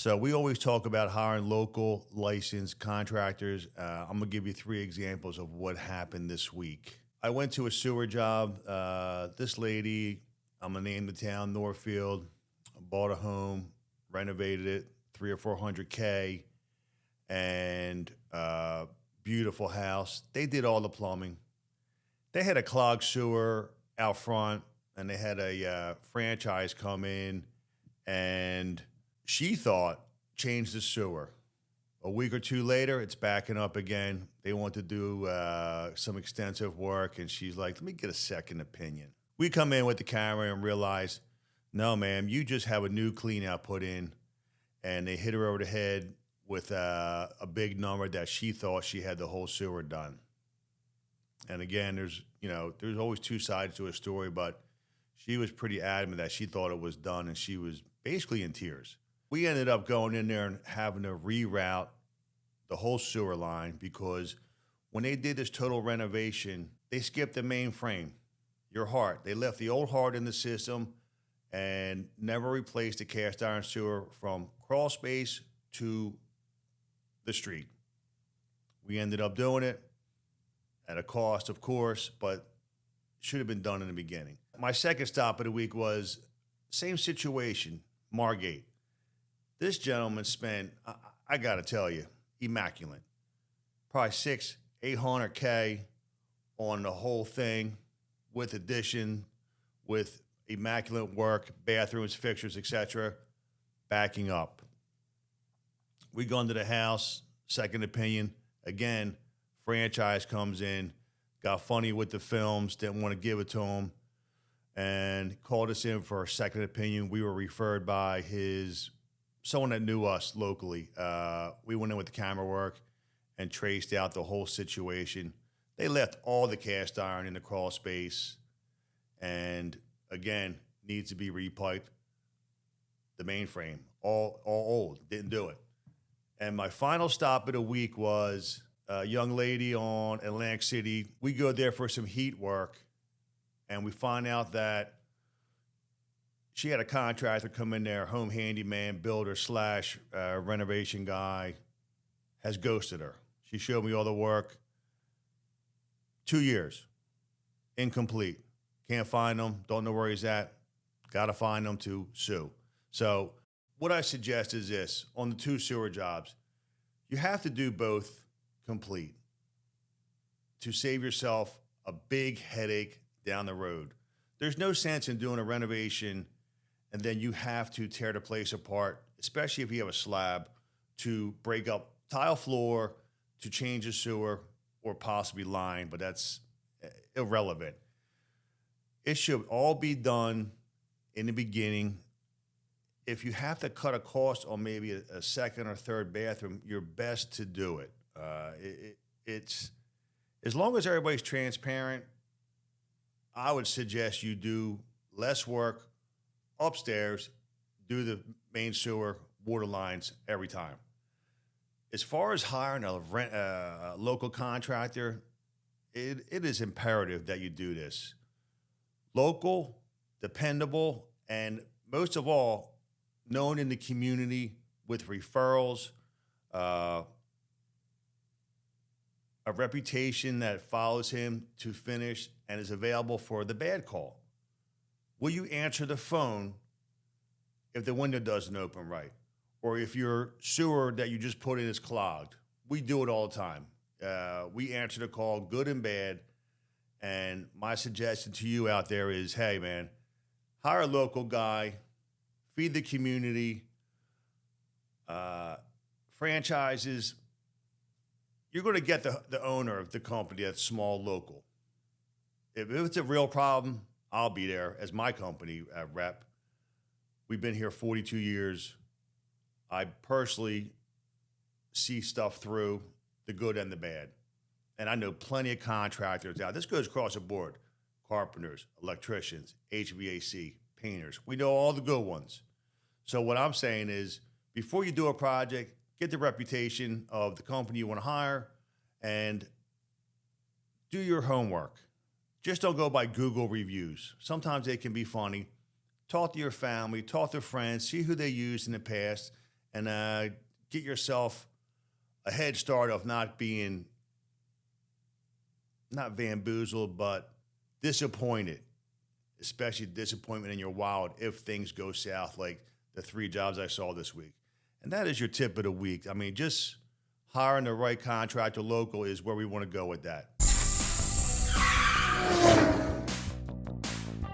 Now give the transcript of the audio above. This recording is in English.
So we always talk about hiring local licensed contractors. I'm gonna give you three examples of what happened this week. I went to a sewer job. This lady, I'm gonna name the town, Northfield, bought a home, renovated it, 300 or 400K, and beautiful house. They did all the plumbing. They had a clogged sewer out front, and they had a franchise come in, and she thought change the sewer. A week or two later, it's backing up again. They want to do some extensive work, and she's like, let me get a second opinion. We come in with the camera and realize, no, ma'am, you just have a new clean out put in, and they hit her over the head with a big number that she thought she had the whole sewer done. And again, there's always two sides to a story, but she was pretty adamant that she thought it was done, and she was basically in tears. We ended up going in there and having to reroute the whole sewer line because when they did this total renovation, they skipped the main frame, your heart. They left the old heart in the system and never replaced the cast iron sewer from crawl space to the street. We ended up doing it at a cost, of course, but should have been done in the beginning. My second stop of the week was same situation, Margate. This gentleman spent, I got to tell you, immaculate. Probably 800K on the whole thing with addition, with immaculate work, bathrooms, fixtures, etc. Backing up. We go into the house, second opinion. Again, franchise comes in, got funny with the films, didn't want to give it to him, and called us in for a second opinion. We were referred by someone that knew us locally. We went in with the camera work and traced out the whole situation. They left all the cast iron in the crawl space, and again, needs to be repiped. The mainframe, all old, didn't do it. And my final stop of the week was a young lady on Atlantic City. We go there for some heat work, and we find out that she had a contractor come in there, home handyman, builder slash renovation guy, has ghosted her. She showed me all the work. 2 years, incomplete. Can't find him, don't know where he's at. Got to find him to sue. So what I suggest is this, on the two sewer jobs, you have to do both complete to save yourself a big headache down the road. There's no sense in doing a renovation and then you have to tear the place apart, especially if you have a slab, to break up tile floor, to change a sewer, or possibly line, but that's irrelevant. It should all be done in the beginning. If you have to cut a cost on maybe a second or third bathroom, you're best to do it. It's as long as everybody's transparent, I would suggest you do less work upstairs, do the main sewer, water lines every time. As far as hiring a local contractor, it is imperative that you do this. Local, dependable, and most of all, known in the community with referrals, a reputation that follows him to finish and is available for the bad call. Will you answer the phone if the window doesn't open right? Or if your sewer that you just put in is clogged? We do it all the time. We answer the call, good and bad. And my suggestion to you out there is, hey, man, hire a local guy, feed the community, franchises. You're going to get the owner of the company that's small, local. If it's a real problem, I'll be there as my company rep. We've been here 42 years. I personally see stuff through, the good and the bad. And I know plenty of contractors out. This goes across the board. Carpenters, electricians, HVAC, painters. We know all the good ones. So what I'm saying is, before you do a project, get the reputation of the company you want to hire and do your homework. Just don't go by Google reviews. Sometimes they can be funny. Talk to your family, talk to friends, see who they used in the past, and get yourself a head start of not bamboozled, but disappointed, especially disappointment in your wallet if things go south, like the 3 jobs I saw this week. And that is your tip of the week. I mean, just hiring the right contractor local is where we want to go with that.